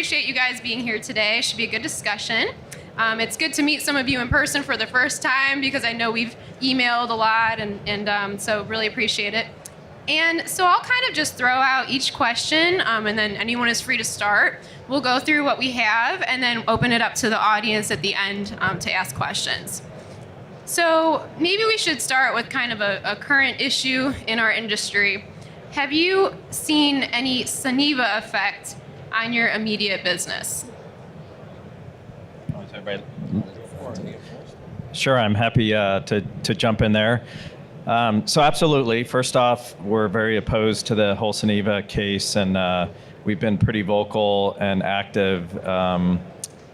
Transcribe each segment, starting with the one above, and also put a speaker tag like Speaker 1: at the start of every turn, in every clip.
Speaker 1: appreciate you guys being here today. It should be a good discussion. It's good to meet some of you in person for the first time because I know we've emailed a lot, and so really appreciate it. And so I'll kind of just throw out each question, and then anyone is free to start. We'll go through what we have and then open it up to the audience at the end to ask questions. So maybe we should start with kind of a current issue in our industry. Have you seen any Suniva effect on your immediate business?
Speaker 2: Sure, I'm happy to jump in there. So absolutely. First off, we're very opposed to the whole Suniva case, and we've been pretty vocal and active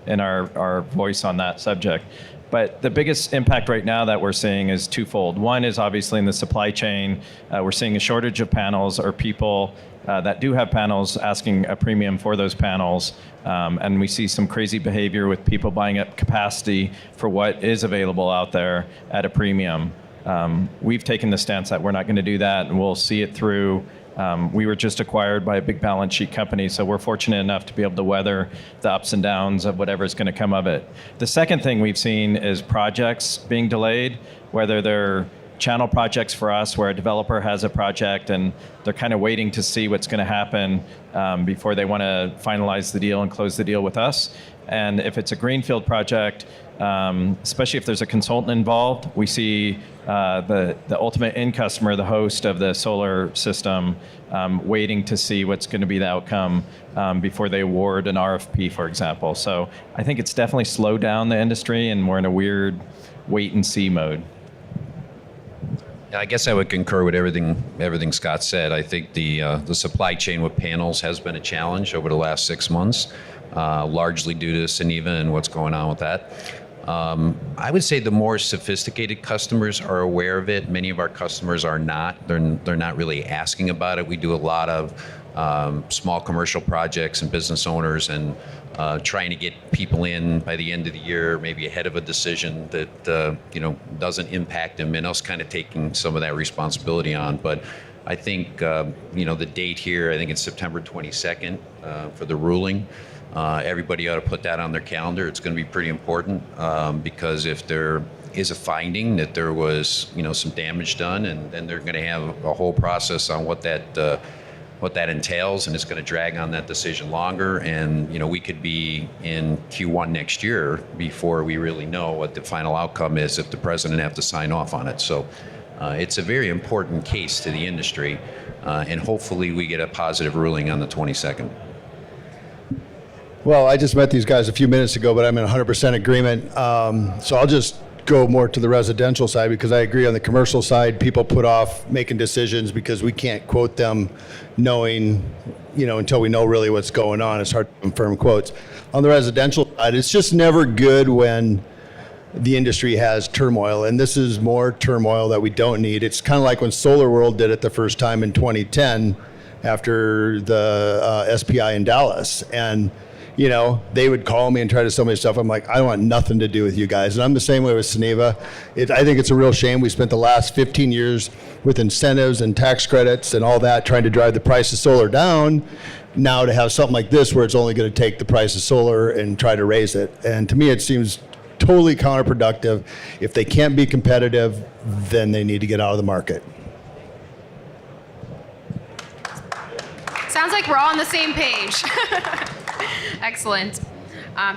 Speaker 2: in our voice on that subject. But the biggest impact right now that we're seeing is twofold. One is obviously in the supply chain. We're seeing a shortage of panels, or people that do have panels asking a premium for those panels. And we see some crazy behavior with people buying up capacity for what is available out there at a premium. We've taken the stance that we're not going to do that, and we'll see it through. We were just acquired by a big balance sheet company, so we're fortunate enough to be able to weather the ups and downs of whatever's going to come of it. The second thing we've seen is projects being delayed, whether they're channel projects for us where a developer has a project and they're kind of waiting to see what's going to happen before they want to finalize the deal and close the deal with us. And if it's a greenfield project, especially if there's a consultant involved, we see the ultimate end customer, the host of the solar system, waiting to see what's going to be the outcome before they award an RFP, for example. So I think it's definitely slowed down the industry, and we're in a weird wait and see mode.
Speaker 3: I guess I would concur with everything Scott said. I think the supply chain with panels has been a challenge over the last 6 months, largely due to Suniva and what's going on with that. I would say the more sophisticated customers are aware of it. Many of our customers are not. They're not really asking about it. We do a lot of small commercial projects and business owners, and trying to get people in by the end of the year, maybe ahead of a decision that doesn't impact them, and us kind of taking some of that responsibility on. But I think the date here, I think it's September 22nd for the ruling. Everybody ought to put that on their calendar. It's going to be pretty important because if there is a finding that there was some damage done, and then they're going to have a whole process on what that entails, and it's going to drag on that decision longer, and we could be in Q1 next year before we really know what the final outcome is if the president have to sign off on it. So it's a very important case to the industry, and hopefully we get a positive ruling on the 22nd.
Speaker 4: Well, I just met these guys a few minutes ago, but I'm in 100% agreement. So I'll just go more to the residential side, because I agree on the commercial side, people put off making decisions because we can't quote them knowing, until we know really what's going on. It's hard to confirm quotes. On the residential side, it's just never good when the industry has turmoil, and this is more turmoil that we don't need. It's kind of like when Solar World did it the first time in 2010 after the SPI in Dallas. And they would call me and try to sell me stuff. I'm like, I want nothing to do with you guys. And I'm the same way with Suniva. I think it's a real shame. We spent the last 15 years with incentives and tax credits and all that trying to drive the price of solar down. Now to have something like this where it's only going to take the price of solar and try to raise it. And to me, it seems totally counterproductive. If they can't be competitive, then they need to get out of the market.
Speaker 1: Sounds like we're all on the same page. Excellent.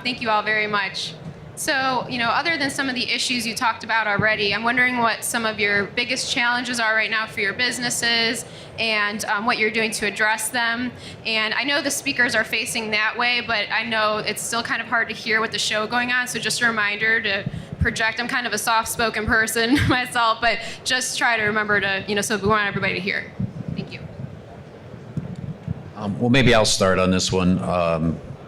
Speaker 1: Thank you all very much. So, other than some of the issues you talked about already, I'm wondering what some of your biggest challenges are right now for your businesses, and what you're doing to address them. And I know the speakers are facing that way, but I know it's still kind of hard to hear with the show going on, so just a reminder to project. I'm kind of a soft-spoken person myself, but just try to remember to, so we want everybody to hear. Thank you.
Speaker 3: Well, maybe I'll start on this one.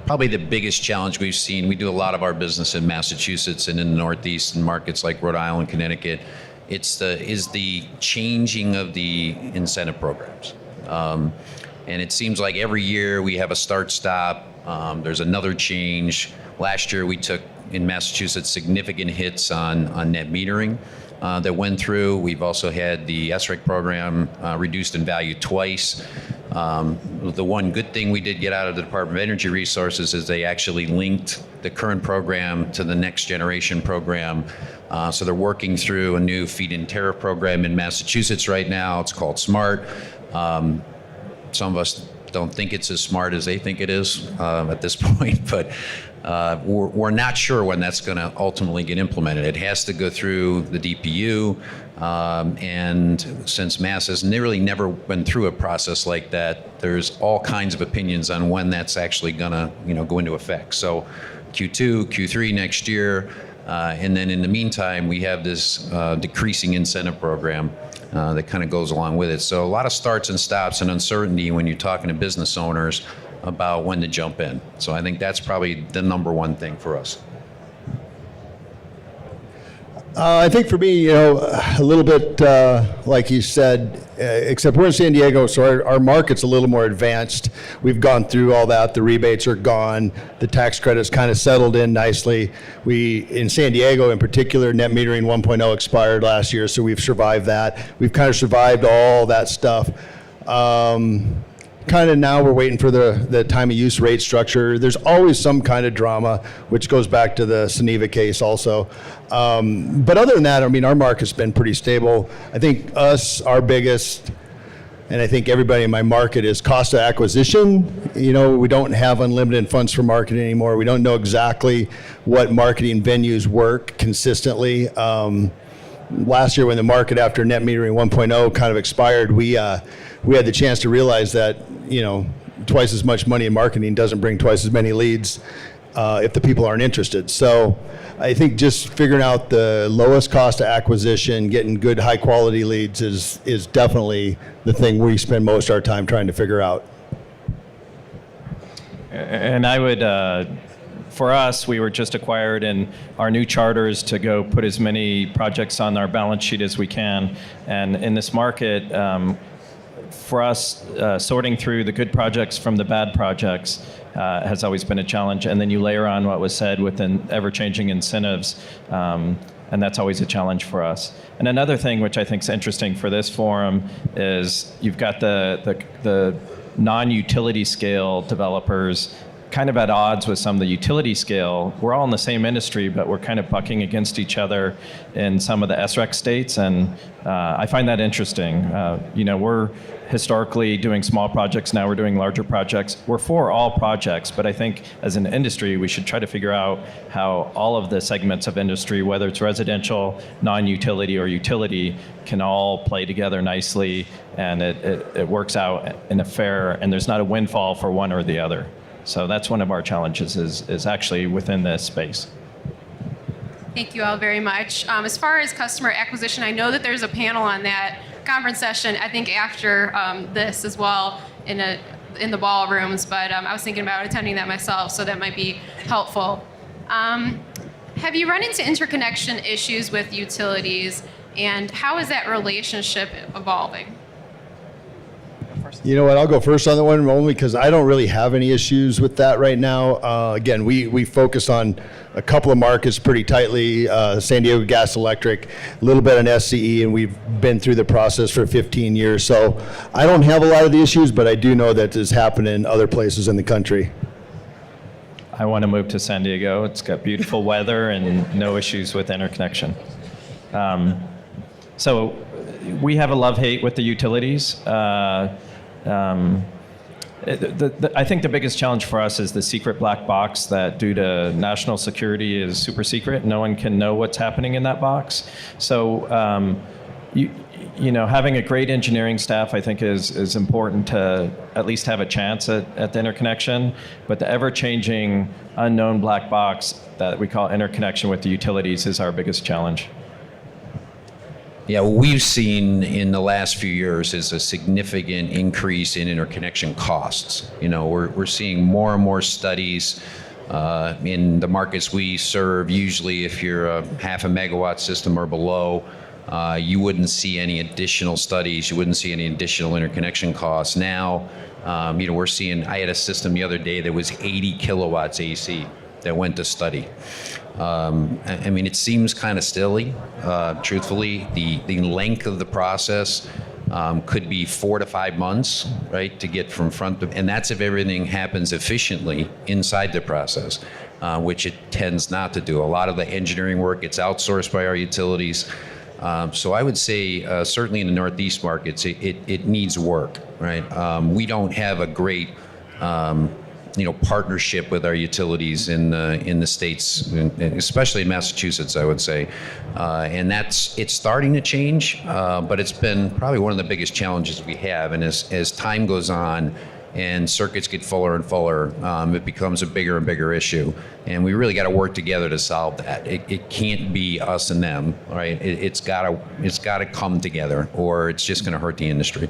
Speaker 3: Probably the biggest challenge we've seen, we do a lot of our business in Massachusetts and in the Northeast, in markets like Rhode Island, Connecticut, is the changing of the incentive programs. And it seems like every year we have a start-stop, there's another change. Last year we took, in Massachusetts, significant hits on net metering that went through. We've also had the SREC program reduced in value twice. The one good thing we did get out of the Department of Energy Resources is they actually linked the current program to the next generation program. So they're working through a new feed-in tariff program in Massachusetts right now. It's called SMART. Some of us don't think it's as smart as they think it is at this point, but we're not sure when that's going to ultimately get implemented. It has to go through the DPU, and since Mass has really never been through a process like that, there's all kinds of opinions on when that's actually going to go into effect. So Q2, Q3 next year, and then in the meantime, we have this decreasing incentive program that kind of goes along with it. So a lot of starts and stops and uncertainty when you're talking to business owners about when to jump in. So I think that's probably the number one thing for us.
Speaker 4: I think for me, a little bit like you said, except we're in San Diego, so our market's a little more advanced. We've gone through all that. The rebates are gone. The tax credits kind of settled in nicely. In San Diego in particular, net metering 1.0 expired last year, so we've survived that. We've kind of survived all that stuff. Kind of now we're waiting for the time of use rate structure. There's always some kind of drama, which goes back to the Suniva case also. But other than that, I mean, our market's been pretty stable. I think our biggest, and I think everybody in my market, is cost of acquisition. We don't have unlimited funds for marketing anymore. We don't know exactly what marketing venues work consistently. Last year when the market after net metering 1.0 kind of expired, we had the chance to realize that, twice as much money in marketing doesn't bring twice as many leads if the people aren't interested. So I think just figuring out the lowest cost of acquisition, getting good high quality leads is definitely the thing we spend most of our time trying to figure out.
Speaker 2: And I would, for us, we were just acquired, and our new charter is to go put as many projects on our balance sheet as we can. And in this market, for us, sorting through the good projects from the bad projects has always been a challenge. And then you layer on what was said with ever-changing incentives, and that's always a challenge for us. And another thing which I think is interesting for this forum is you've got the non-utility scale developers kind of at odds with some of the utility scale. We're all in the same industry, but we're kind of bucking against each other in some of the SREC states, and I find that interesting. We're historically doing small projects, now we're doing larger projects. We're for all projects, but I think as an industry, we should try to figure out how all of the segments of industry, whether it's residential, non-utility, or utility, can all play together nicely, and it works out in a fair, and there's not a windfall for one or the other. So that's one of our challenges is actually within this space.
Speaker 1: Thank you all very much. As far as customer acquisition, I know that there's a panel on that conference session, I think after this as well in the ballrooms, but I was thinking about attending that myself, so that might be helpful. Have you run into interconnection issues with utilities, and how is that relationship evolving?
Speaker 4: You know what, I'll go first on that one only because I don't really have any issues with that right now. Again, we focus on a couple of markets pretty tightly, San Diego Gas Electric, a little bit on SCE, and we've been through the process for 15 years. So I don't have a lot of the issues, but I do know that this happens in other places in the country.
Speaker 2: I want to move to San Diego. It's got beautiful weather and no issues with interconnection. So we have a love-hate with the utilities. I think the biggest challenge for us is the secret black box that, due to national security, is super secret. No one can know what's happening in that box. So, having a great engineering staff, I think, is important to at least have a chance at the interconnection. But the ever-changing, unknown black box that we call interconnection with the utilities is our biggest challenge.
Speaker 3: Yeah, what we've seen in the last few years is a significant increase in interconnection costs. We're seeing more and more studies in the markets we serve. Usually, if you're a half a megawatt system or below, you wouldn't see any additional studies. You wouldn't see any additional interconnection costs. Now, we're seeing. I had a system the other day that was 80 kilowatts AC that went to study. It seems kind of silly, truthfully. The length of the process could be 4 to 5 months, right, to get from front to, and that's if everything happens efficiently inside the process, which it tends not to do. A lot of the engineering work gets outsourced by our utilities. So I would say certainly in the Northeast markets, it needs work, right? We don't have a great partnership with our utilities in the states, especially in Massachusetts, I would say, and it's starting to change, but it's been probably one of the biggest challenges we have. And as time goes on, and circuits get fuller and fuller, it becomes a bigger and bigger issue, and we really got to work together to solve that. It can't be us and them, right? It's got to come together, or it's just going to hurt the industry.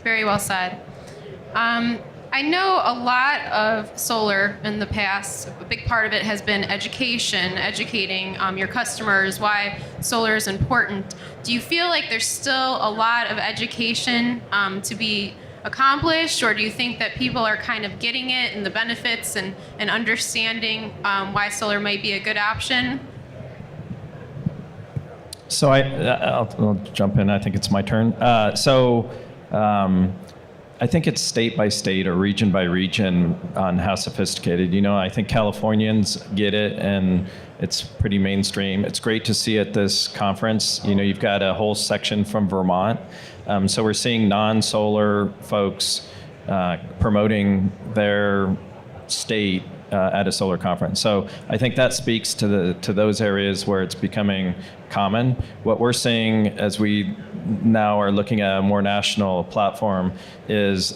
Speaker 1: Very well said. I know a lot of solar in the past, a big part of it has been educating your customers why solar is important. Do you feel like there's still a lot of education to be accomplished, or do you think that people are kind of getting it and the benefits and understanding why solar might be a good option?
Speaker 2: So I'll jump in. I think it's my turn. I think it's state by state or region by region on how sophisticated. I think Californians get it, and it's pretty mainstream. It's great to see at this conference. You've got a whole section from Vermont. So we're seeing non-solar folks promoting their state at a solar conference. So I think that speaks to those areas where it's becoming common. What we're seeing as we now are looking at a more national platform is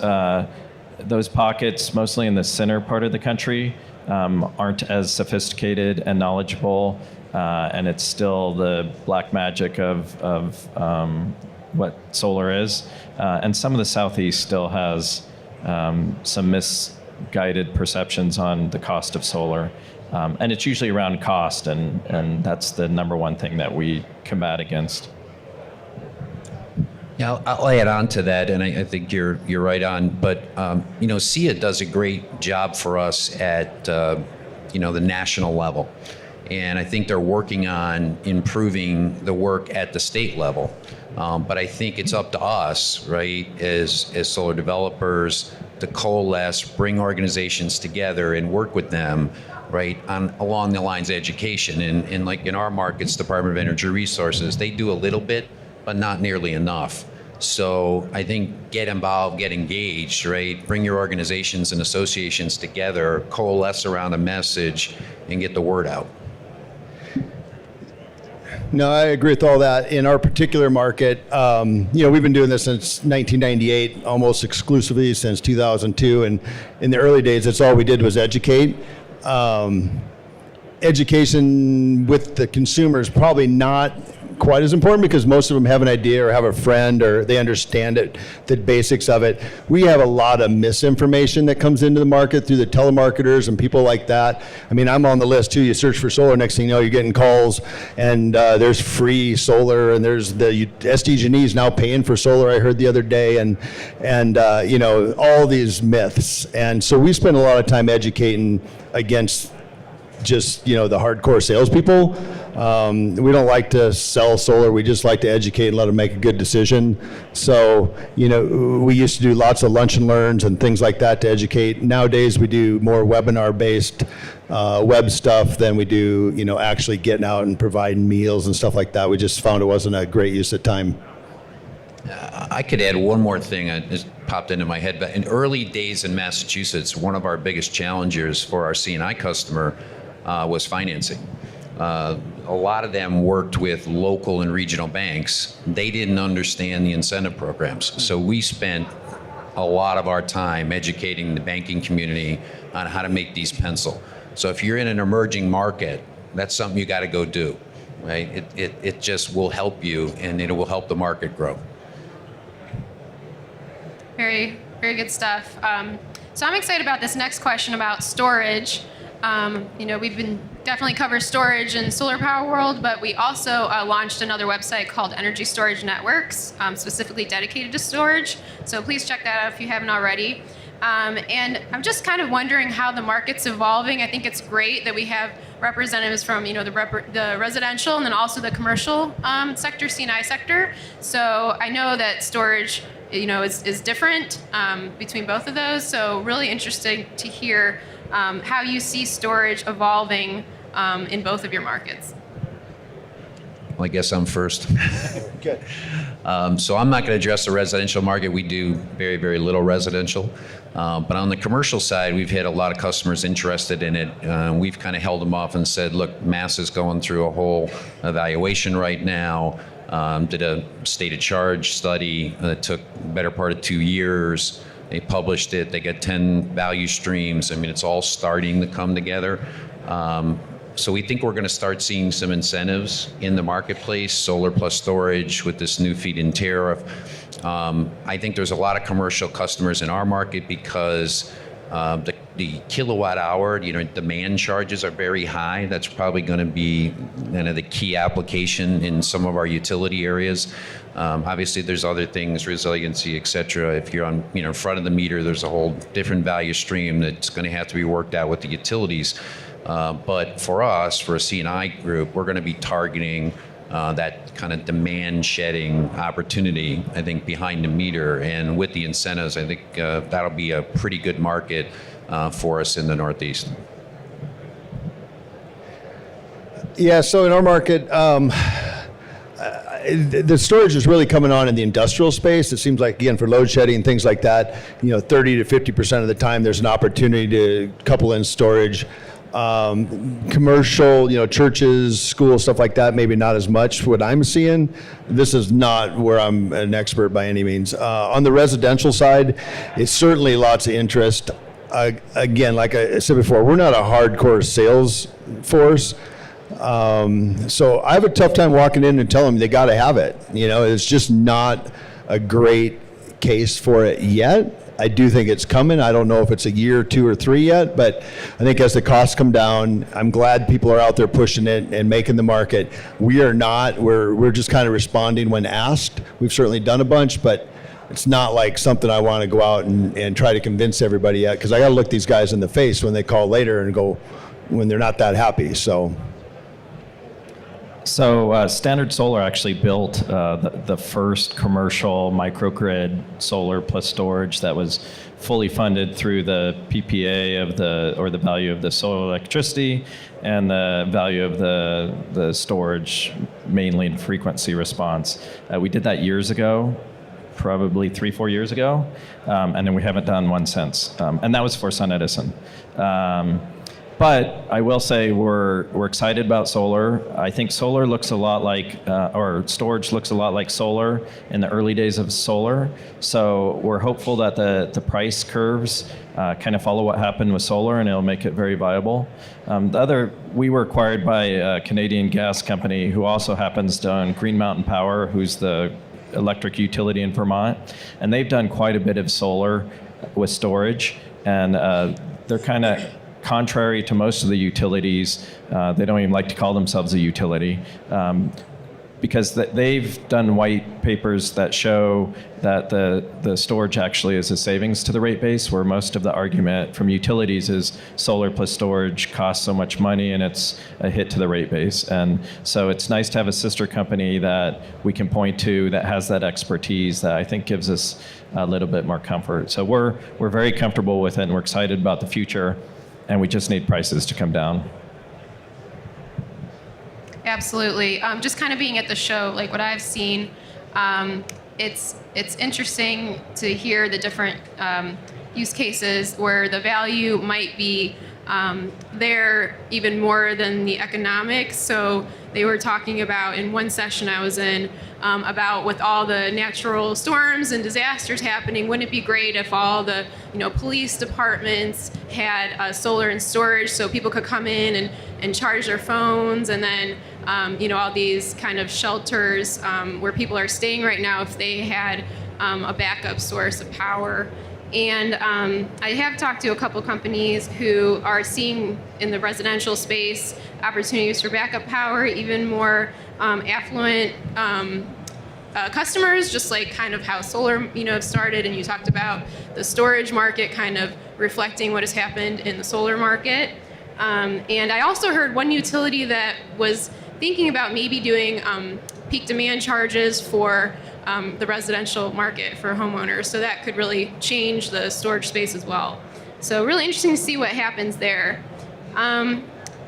Speaker 2: those pockets, mostly in the center part of the country, aren't as sophisticated and knowledgeable, and it's still the black magic of what solar is. And some of the Southeast still has some misguided perceptions on the cost of solar. And it's usually around cost, and that's the number one thing that we combat against.
Speaker 3: Yeah, I'll add on to that, and I think you're right on. But SEIA does a great job for us at the national level, and I think they're working on improving the work at the state level. But I think it's up to us, right, as solar developers, to coalesce, bring organizations together, and work with them, right, along the lines of education. And like in our markets, Department of Energy Resources, they do a little bit, but not nearly enough. So I think get involved, get engaged, right? Bring your organizations and associations together, coalesce around a message, and get the word out.
Speaker 4: No, I agree with all that. In our particular market, we've been doing this since 1998, almost exclusively since 2002. And in the early days, that's all we did was educate. Education with the consumers probably not quite as important, because most of them have an idea or have a friend or they understand it, the basics of it. We have a lot of misinformation that comes into the market through the telemarketers and people like that. I mean, I'm on the list too. You search for solar, next thing you know, you're getting calls, and there's free solar, and there's the SDG&E is now paying for solar, I heard the other day, and all these myths. And so we spend a lot of time educating against just the hardcore salespeople. We don't like to sell solar. We just like to educate and let them make a good decision. So we used to do lots of lunch and learns and things like that to educate. Nowadays we do more webinar-based web stuff than we do actually getting out and providing meals and stuff like that. We just found it wasn't a great use of time.
Speaker 3: I could add one more thing that just popped into my head. But in early days in Massachusetts, one of our biggest challenges for our C&I customer was financing. A lot of them worked with local and regional banks. They didn't understand the incentive programs. So we spent a lot of our time educating the banking community on how to make these pencil. So if you're in an emerging market, that's something you got to go do, right? It just will help you, and it will help the market grow.
Speaker 1: Very, very good stuff. So I'm excited about this next question about storage. We've been definitely cover storage in solar power world, but we also launched another website called Energy Storage Networks, specifically dedicated to storage. So please check that out if you haven't already. And I'm just kind of wondering how the market's evolving. I think it's great that we have representatives from the residential and then also the commercial sector, C&I sector. So I know that storage is different between both of those. So really interesting to hear how you see storage evolving in both of your markets.
Speaker 3: Well, I guess I'm first.
Speaker 4: Good.
Speaker 3: So I'm not going to address the residential market. We do very, very little residential. But on the commercial side, we've had a lot of customers interested in it. We've kind of held them off and said, look, Mass is going through a whole evaluation right now. Did a state of charge study that took the better part of 2 years. They published it. They get 10 value streams. I mean, it's all starting to come together. So we think we're going to start seeing some incentives in the marketplace, solar plus storage with this new feed-in tariff. I think there's a lot of commercial customers in our market because the kilowatt hour, demand charges are very high. That's probably going to be the key application in some of our utility areas. Obviously, there's other things, resiliency, et cetera. If you're on, in front of the meter, there's a whole different value stream that's going to have to be worked out with the utilities. But for us, for a C&I group, we're going to be targeting that kind of demand shedding opportunity, I think, behind the meter. And with the incentives, I think that'll be a pretty good market for us in the Northeast.
Speaker 4: Yeah, so in our market, the storage is really coming on in the industrial space. It seems like, again, for load shedding and things like that, 30 to 50% of the time there's an opportunity to couple in storage. Commercial, churches, schools, stuff like that, maybe not as much what I'm seeing. This is not where I'm an expert by any means. On the residential side, it's certainly lots of interest. Again, like I said before, we're not a hardcore sales force. So I have a tough time walking in and telling them they got to have it. It's just not a great case for it yet. I do think it's coming. I don't know if it's a year, 2 or 3 yet, but I think as the costs come down, I'm glad people are out there pushing it and making the market. We are not. We're just kind of responding when asked. We've certainly done a bunch, but it's not like something I want to go out and try to convince everybody yet, because I got to look these guys in the face when they call later and go when they're not that happy. So
Speaker 2: Standard Solar actually built the first commercial microgrid solar plus storage that was fully funded through the PPA of the value of the solar electricity and the value of the storage, mainly in frequency response. We did that years ago, probably 3-4 years ago, and then we haven't done one since. And that was for SunEdison. But I will say we're excited about solar. I think solar looks a lot like, or storage looks a lot like solar in the early days of solar. So we're hopeful that the price curves kind of follow what happened with solar, and it'll make it very viable. We were acquired by a Canadian gas company who also happens to own Green Mountain Power, who's the electric utility in Vermont, and they've done quite a bit of solar with storage, and they're kind of contrary to most of the utilities. They don't even like to call themselves a utility because they've done white papers that show that the storage actually is a savings to the rate base, where most of the argument from utilities is solar plus storage costs so much money and it's a hit to the rate base. And so it's nice to have a sister company that we can point to that has that expertise that I think gives us a little bit more comfort. So we're very comfortable with it, and we're excited about the future. And we just need prices to come down.
Speaker 1: Absolutely. Just kind of being at the show, like what I've seen, it's interesting to hear the different use cases where the value might be there even more than the economics. So they were talking about, in one session I was in, about with all the natural storms and disasters happening, wouldn't it be great if all the police departments had solar and storage so people could come in and charge their phones, and then all these kind of shelters where people are staying right now, if they had a backup source of power. And I have talked to a couple companies who are seeing in the residential space opportunities for backup power, even more affluent customers, just like kind of how solar started, and you talked about the storage market kind of reflecting what has happened in the solar market. And I also heard one utility that was thinking about maybe doing peak demand charges for the residential market for homeowners. So that could really change the storage space as well. So really interesting to see what happens there.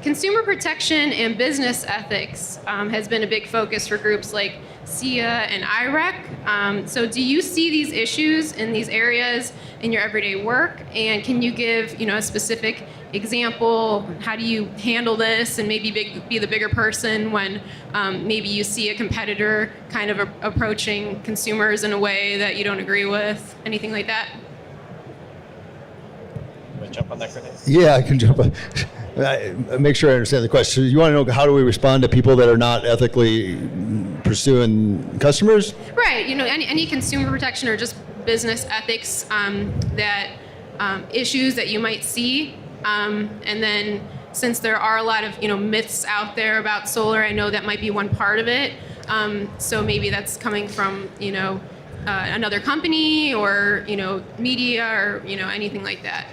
Speaker 1: Consumer protection and business ethics has been a big focus for groups like SIA and IREC. So do you see these issues in these areas in your everyday work? And can you give a specific example? How do you handle this and maybe be the bigger person when maybe you see a competitor kind of approaching consumers in a way that you don't agree with? Anything like that?
Speaker 2: Want to jump on that, Chris?
Speaker 4: Yeah, I can jump on. Make sure I understand the question. You want to know how do we respond to people that are not ethically pursuing customers?
Speaker 1: Right. Any consumer protection or just business ethics that issues that you might see. And then since there are a lot of myths out there about solar, I know that might be one part of it. So maybe that's coming from another company or media or anything like that.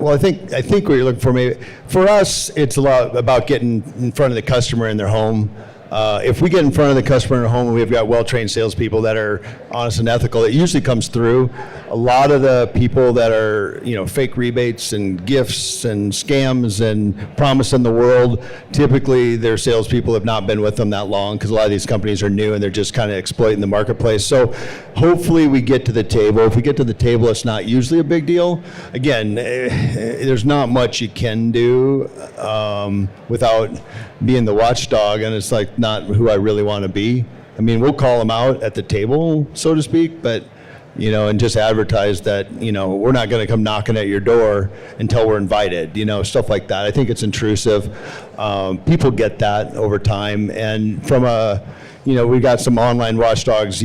Speaker 4: Well, I think what you're looking for, maybe for us, it's a lot about getting in front of the customer in their home. If we get in front of the customer in their home and we've got well-trained salespeople that are honest and ethical, it usually comes through. A lot of the people that are, fake rebates and gifts and scams and promising the world, typically their salespeople have not been with them that long because a lot of these companies are new and they're just kind of exploiting the marketplace. So hopefully we get to the table. If we get to the table, it's not usually a big deal. Again, there's not much you can do without being the watchdog, and it's like not who I really want to be. I mean, we'll call them out at the table, so to speak, but and just advertise that, we're not going to come knocking at your door until we're invited, stuff like that. I think it's intrusive. People get that over time. And from we got some online watchdogs,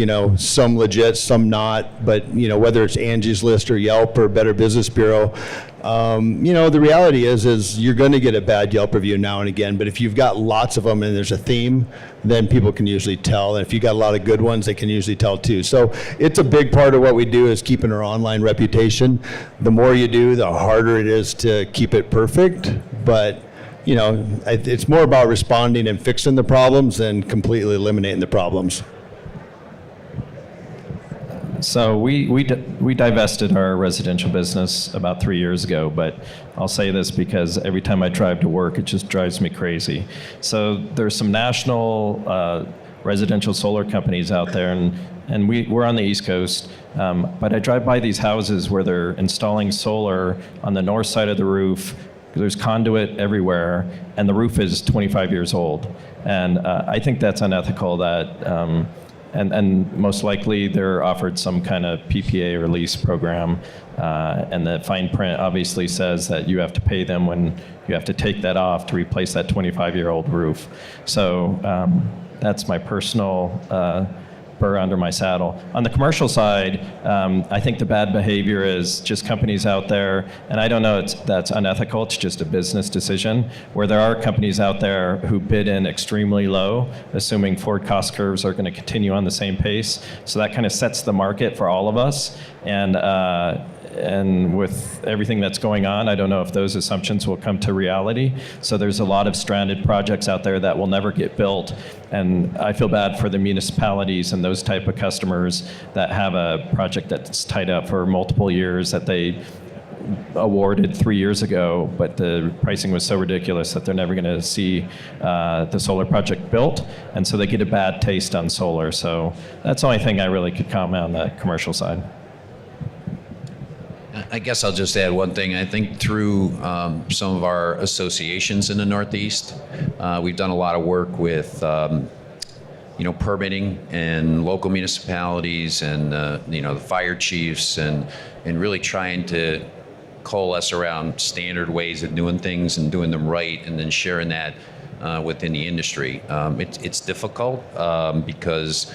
Speaker 4: some legit, some not, but, whether it's Angie's List or Yelp or Better Business Bureau, the reality is you're going to get a bad Yelp review now and again, but if you've got lots of them and there's a theme, then people can usually tell. And if you got a lot of good ones, they can usually tell too. So it's a big part of what we do is keeping our online reputation. The more you do, the harder it is to keep it perfect. But, it's more about responding and fixing the problems than completely eliminating the problems.
Speaker 2: So we divested our residential business about 3 years ago, but I'll say this because every time I drive to work, it just drives me crazy. So there's some national residential solar companies out there, and we're on the East Coast, but I drive by these houses where they're installing solar on the north side of the roof. There's conduit everywhere, and the roof is 25 years old. And I think that's unethical that and most likely they're offered some kind of PPA or lease program, and the fine print obviously says that you have to pay them when you have to take that off to replace that 25-year-old roof. So that's my personal burr under my saddle. On the commercial side, I think the bad behavior is just companies out there, and I don't know that's unethical, it's just a business decision, where there are companies out there who bid in extremely low, assuming forward cost curves are going to continue on the same pace. So that kind of sets the market for all of us. And with everything that's going on, I don't know if those assumptions will come to reality. So there's a lot of stranded projects out there that will never get built. And I feel bad for the municipalities and those type of customers that have a project that's tied up for multiple years that they awarded 3 years ago, but the pricing was so ridiculous that they're never going to see the solar project built. And so they get a bad taste on solar. So that's the only thing I really could comment on the commercial side.
Speaker 3: I guess I'll just add one thing. I think through some of our associations in the Northeast, we've done a lot of work with, permitting and local municipalities and, the fire chiefs and really trying to coalesce around standard ways of doing things and doing them right and then sharing that within the industry. It's difficult because,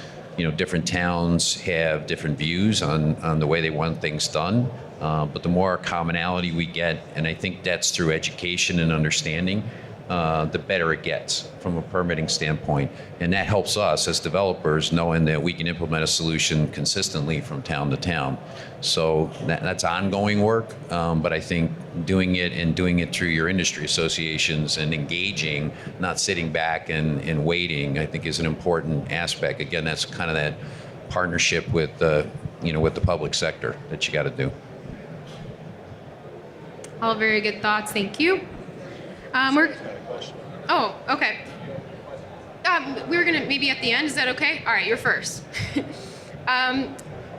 Speaker 3: different towns have different views on the way they want things done. But the more commonality we get, and I think that's through education and understanding, the better it gets from a permitting standpoint. And that helps us as developers knowing that we can implement a solution consistently from town to town. So that's ongoing work, but I think doing it through your industry associations and engaging, not sitting back and waiting, I think is an important aspect. Again, that's kind of that partnership with with the public sector that you got to do.
Speaker 1: All very good thoughts. Thank you. Oh, okay. We were gonna maybe at the end. Is that okay? All right, you're first.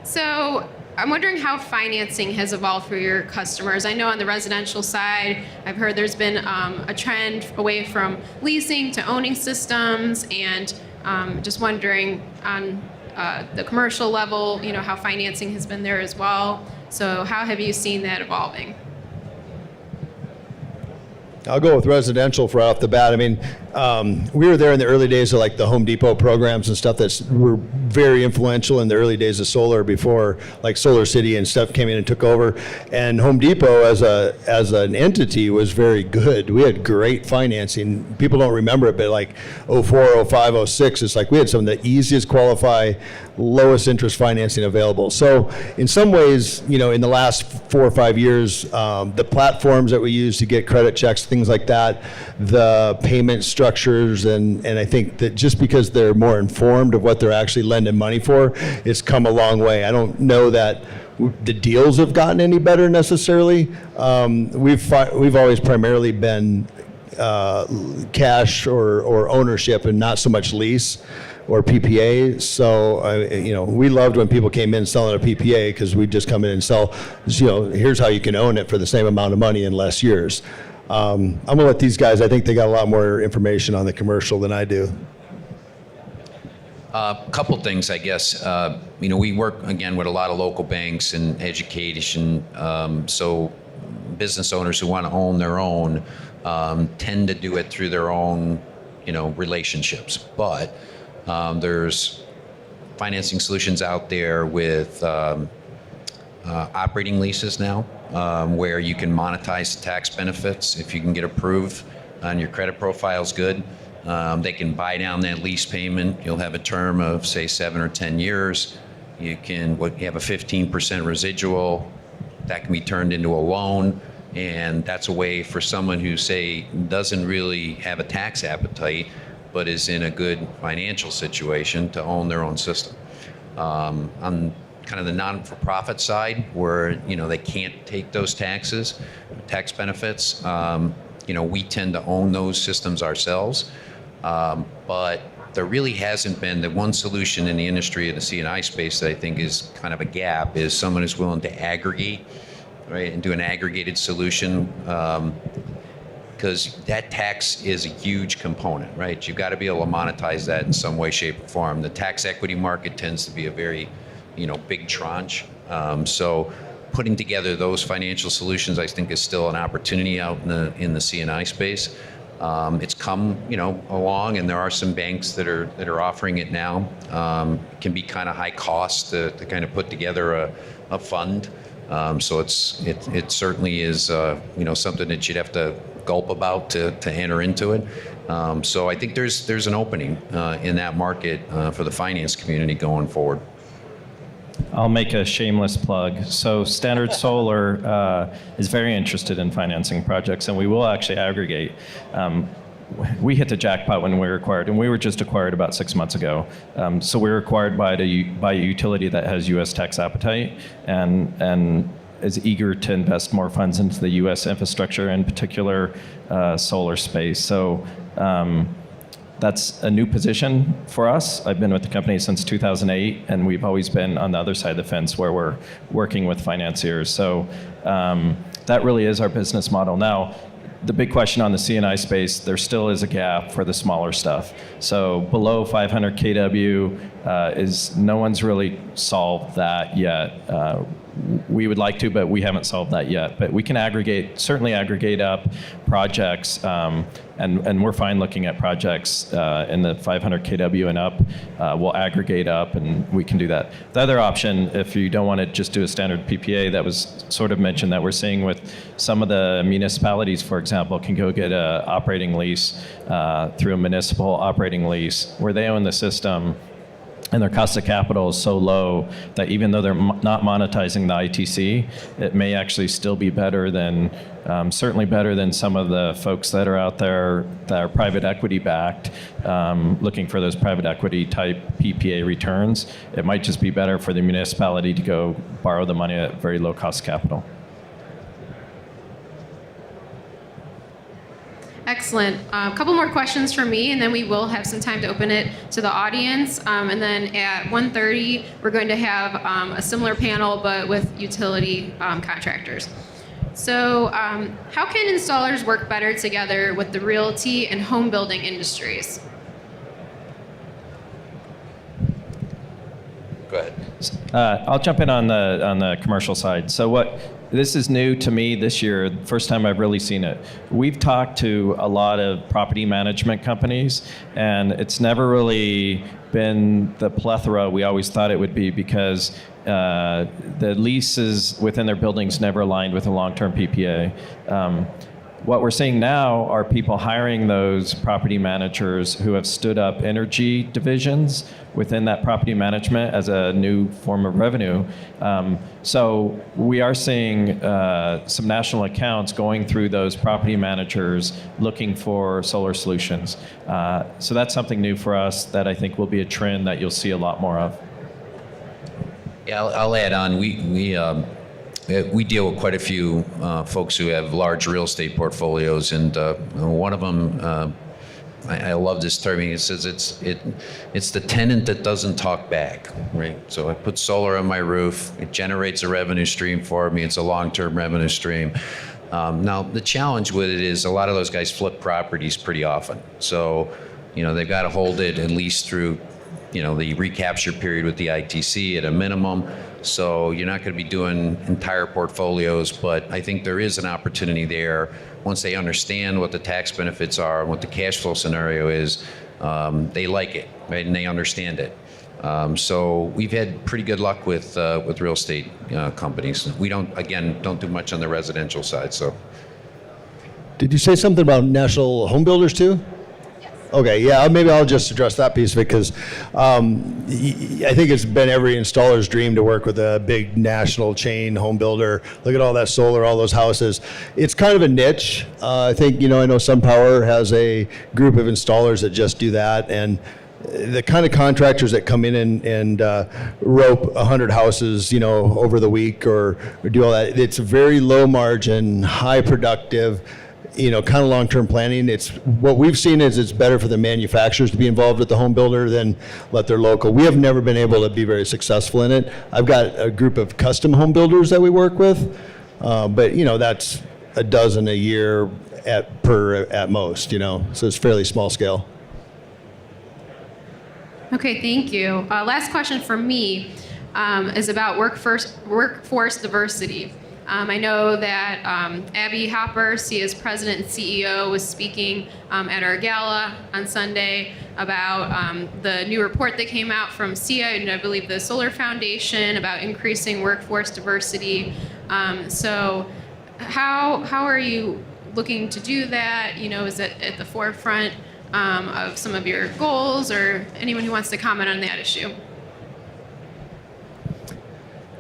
Speaker 1: So I'm wondering how financing has evolved for your customers. I know on the residential side, I've heard there's been a trend away from leasing to owning systems, and just wondering on the commercial level, how financing has been there as well. So how have you seen that evolving?
Speaker 4: I'll go with residential for off the bat. I mean, we were there in the early days of like the Home Depot programs and stuff that were very influential in the early days of solar before like Solar City and stuff came in and took over. And Home Depot as an entity was very good. We had great financing. People don't remember it, but like 04, 05, 06, it's like we had some of the easiest qualify, lowest interest financing available. So in some ways, in the last 4 or 5 years, the platforms that we use to get credit checks, things like that, the payment structures, and I think that just because they're more informed of what they're actually lending money for, it's come a long way. I don't know that the deals have gotten any better necessarily. We've always primarily been cash or ownership and not so much lease or PPA. So, we loved when people came in selling a PPA because we'd just come in and sell, here's how you can own it for the same amount of money in less years. I'm gonna let these guys, I think they got a lot more information on the commercial than I do.
Speaker 3: A couple things, I guess. We work, again, with a lot of local banks and education. So business owners who want to own their own tend to do it through their own, relationships. But there's financing solutions out there with operating leases now, where you can monetize the tax benefits if you can get approved and your credit profile is good. They can buy down that lease payment. You'll have a term of, say, 7 or 10 years. You have a 15% residual that can be turned into a loan, and that's a way for someone who, say, doesn't really have a tax appetite but is in a good financial situation to own their own system. On kind of the non-for-profit side, where they can't take those tax benefits, we tend to own those systems ourselves. But there really hasn't been the one solution in the industry in the C&I space that I think is kind of a gap is someone who's willing to aggregate, right, and do an aggregated solution. Because that tax is a huge component, right? You've got to be able to monetize that in some way, shape, or form. The tax equity market tends to be a very, big tranche. So putting together those financial solutions, I think, is still an opportunity out in the C&I space. It's come, along, and there are some banks that are offering it now. It can be kind of high cost to kind of put together a fund. So it certainly is, something that you'd have to gulp about to enter into it. So I think there's an opening in that market for the finance community going forward.
Speaker 2: I'll make a shameless plug. So Standard Solar is very interested in financing projects, and we will actually aggregate. We hit the jackpot when we were acquired, and we were just acquired about 6 months ago. So we were acquired by a utility that has U.S. tax appetite and is eager to invest more funds into the U.S. infrastructure, in particular solar space. So that's a new position for us. I've been with the company since 2008, and we've always been on the other side of the fence where we're working with financiers. So that really is our business model. Now, the big question on the C&I space, there still is a gap for the smaller stuff. So below 500 kW no one's really solved that yet. we would like to, but we haven't solved that yet. But we can certainly aggregate up projects, and we're fine looking at projects in the 500 kW and up. We'll aggregate up, and we can do that. The other option, if you don't want to just do a standard PPA, that was sort of mentioned that we're seeing with some of the municipalities, for example, can go get an operating lease through a municipal operating lease where they own the system, and their cost of capital is so low that even though they're not monetizing the ITC, it may actually still be better than, certainly better than some of the folks that are out there that are private equity backed, looking for those private equity type PPA returns. It might just be better for the municipality to go borrow the money at very low cost capital.
Speaker 1: Excellent. A couple more questions for me, and then we will have some time to open it to the audience. And then at 1:30, we're going to have a similar panel, but with utility contractors. So how can installers work better together with the realty and home building industries?
Speaker 3: Go ahead.
Speaker 2: I'll jump in on the commercial side. So this is new to me this year, first time I've really seen it. We've talked to a lot of property management companies, and it's never really been the plethora we always thought it would be, because the leases within their buildings never aligned with a long-term PPA. What we're seeing now are people hiring those property managers who have stood up energy divisions within that property management as a new form of revenue. So we are seeing some national accounts going through those property managers looking for solar solutions. So that's something new for us that I think will be a trend that you'll see a lot more of.
Speaker 3: Yeah, I'll add on. We deal with quite a few folks who have large real estate portfolios, and one of them, I love this term. It says it's the tenant that doesn't talk back, right? So I put solar on my roof. It generates a revenue stream for me. It's a long-term revenue stream. Now the challenge with it is a lot of those guys flip properties pretty often. So they've got to hold it at least through the recapture period with the ITC at a minimum. So you're not going to be doing entire portfolios, but I think there is an opportunity there. Once they understand what the tax benefits are and what the cash flow scenario is, they like it, right? And they understand it. So we've had pretty good luck with real estate companies. We don't do much on the residential side. So,
Speaker 4: Did you say something about national home builders too? Okay, yeah, maybe I'll just address that piece of it, because I think it's been every installer's dream to work with a big national chain home builder. Look at all that solar, all those houses. It's kind of a niche. I think, I know SunPower has a group of installers that just do that, and the kind of contractors that come in and rope 100 houses, over the week or do all that, it's very low margin, high productive, kind of long-term planning. It's what we've seen is it's better for the manufacturers to be involved with the home builder than let their local. We have never been able to be very successful in it. I've got a group of custom home builders that we work with, but that's a dozen a year at most. So it's fairly small scale.
Speaker 1: Okay, thank you. Last question for me is about workforce diversity. I know that Abby Hopper, SIA's president and CEO, was speaking at our gala on Sunday about the new report that came out from SIA and I believe the Solar Foundation about increasing workforce diversity. So how are you looking to do that? Is it at the forefront of some of your goals, or anyone who wants to comment on that issue?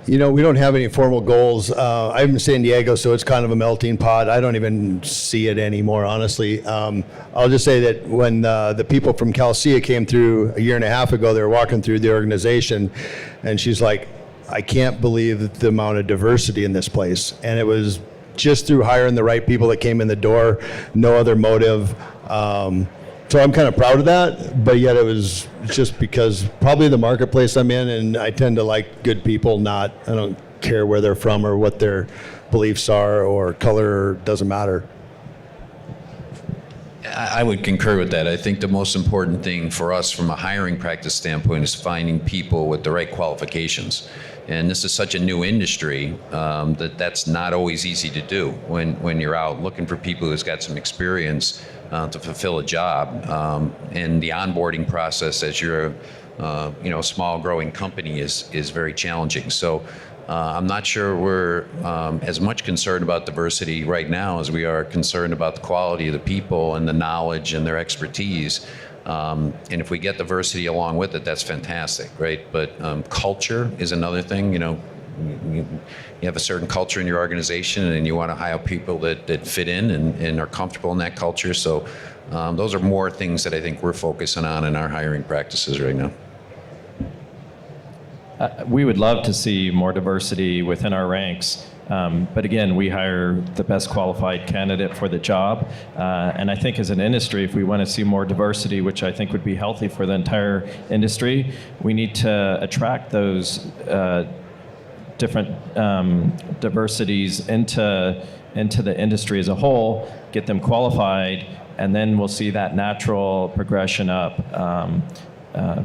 Speaker 4: We don't have any formal goals. I'm in San Diego, so it's kind of a melting pot. I don't even see it anymore, honestly. I'll just say that when the people from CalCIA came through a year and a half ago, they were walking through the organization, and she's like, I can't believe the amount of diversity in this place. And it was just through hiring the right people that came in the door, no other motive. So I'm kind of proud of that, but yet it was just because probably the marketplace I'm in, and I tend to like good people, I don't care where they're from or what their beliefs are or color, doesn't matter.
Speaker 3: I would concur with that. I think the most important thing for us from a hiring practice standpoint is finding people with the right qualifications. And this is such a new industry that's not always easy to do when you're out looking for people who's got some experience to fulfill a job. And the onboarding process as you're a small growing company is very challenging. So I'm not sure we're as much concerned about diversity right now as we are concerned about the quality of the people and the knowledge and their expertise. And if we get diversity along with it, that's fantastic, right? But culture is another thing. You have a certain culture in your organization, and you want to hire people that fit in and are comfortable in that culture. So those are more things that I think we're focusing on in our hiring practices right now.
Speaker 2: We would love to see more diversity within our ranks. But again, we hire the best qualified candidate for the job. And I think as an industry, if we want to see more diversity, which I think would be healthy for the entire industry, we need to attract those different diversities into the industry as a whole, get them qualified, and then we'll see that natural progression up.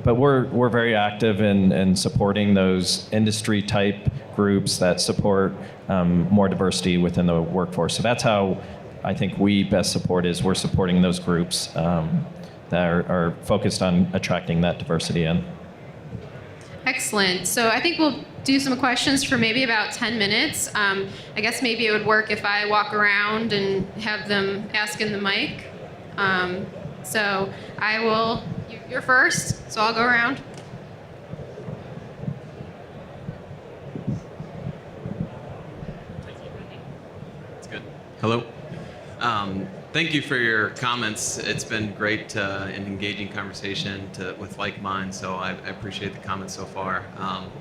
Speaker 2: But we're very active in supporting those industry type groups that support more diversity within the workforce. So that's how I think we best support is we're supporting those groups that are focused on attracting that diversity in.
Speaker 1: Excellent. So I think we'll do some questions for maybe about 10 minutes. I guess maybe it would work if I walk around and have them ask in the mic. So I will, you're first, so I'll go around.
Speaker 5: That's good. Hello. Thank you for your comments. It's been great and engaging conversation with like minds, so I appreciate the comments so far.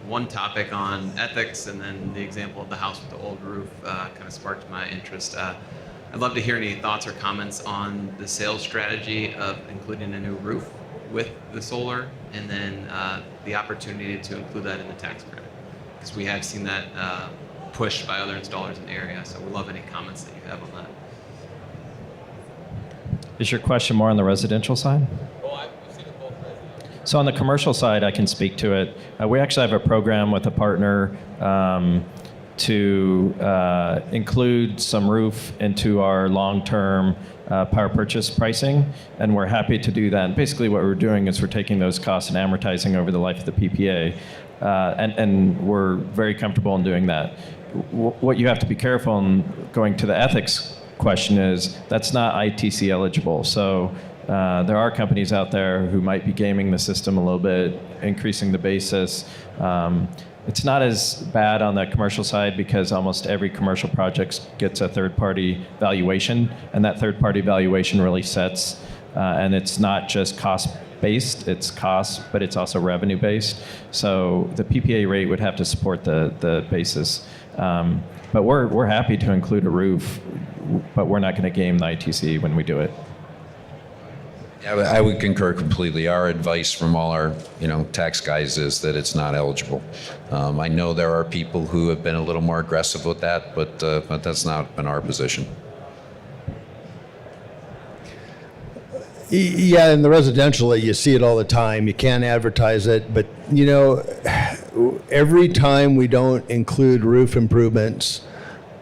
Speaker 5: One topic on ethics and then the example of the house with the old roof kind of sparked my interest. I'd love to hear any thoughts or comments on the sales strategy of including a new roof with the solar, and then the opportunity to include that in the tax credit, because we have seen that pushed by other installers in the area. So we'd love any comments that you have on that.
Speaker 2: Is your question more on the residential side?
Speaker 5: Well, I've seen it both residential.
Speaker 2: So on the commercial side, I can speak to it. We actually have a program with a partner to include some roof into our long-term power purchase pricing, and we're happy to do that. And basically what we're doing is we're taking those costs and amortizing over the life of the PPA, and we're very comfortable in doing that. What you have to be careful in going to the ethics question is that's not ITC eligible. So there are companies out there who might be gaming the system a little bit, increasing the basis. It's not as bad on the commercial side because almost every commercial project gets a third-party valuation, and that third-party valuation really sets, and it's not just cost-based, it's cost, but it's also revenue-based. So the PPA rate would have to support the basis. But we're happy to include a roof, but we're not going to game the ITC when we do it.
Speaker 3: Yeah, I would concur completely. Our advice from all our, tax guys is that it's not eligible. I know there are people who have been a little more aggressive with that, but that's not been our position.
Speaker 4: Yeah, in the residential, you see it all the time. You can't advertise it, but every time we don't include roof improvements,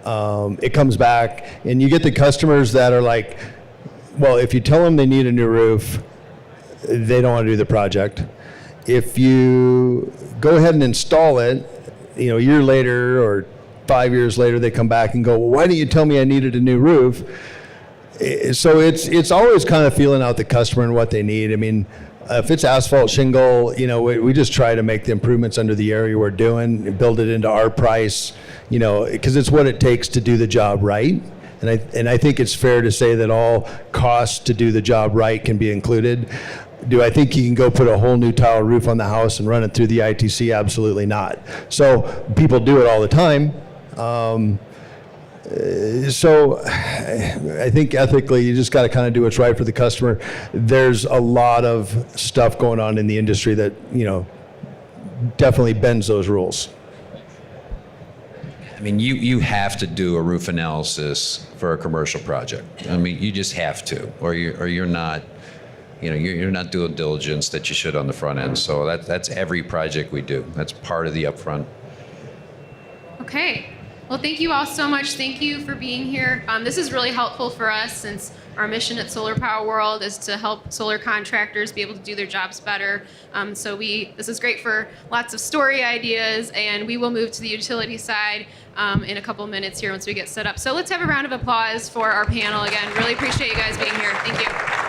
Speaker 4: it comes back, and you get the customers that are like, well, if you tell them they need a new roof, they don't want to do the project. If you go ahead and install it, a year later or 5 years later, they come back and go, well, why didn't you tell me I needed a new roof? So it's always kind of feeling out the customer and what they need. I mean, if it's asphalt shingle, we just try to make the improvements under the area we're doing and build it into our price, because it's what it takes to do the job right. And I think it's fair to say that all costs to do the job right can be included. Do I think you can go put a whole new tile roof on the house and run it through the ITC? Absolutely not. So people do it all the time. So I think ethically, you just got to kind of do what's right for the customer. There's a lot of stuff going on in the industry that, definitely bends those rules.
Speaker 3: I mean, you have to do a roof analysis for a commercial project. I mean, you just have to, or you're not, you're not doing diligence that you should on the front end. So that's every project we do. That's part of the upfront
Speaker 1: Okay. Well, thank you all so much. Thank you for being here. This is really helpful for us since our mission at Solar Power World is to help solar contractors be able to do their jobs better. This is great for lots of story ideas, and we will move to the utility side in a couple minutes here once we get set up. So let's have a round of applause for our panel again. Really appreciate you guys being here. Thank you.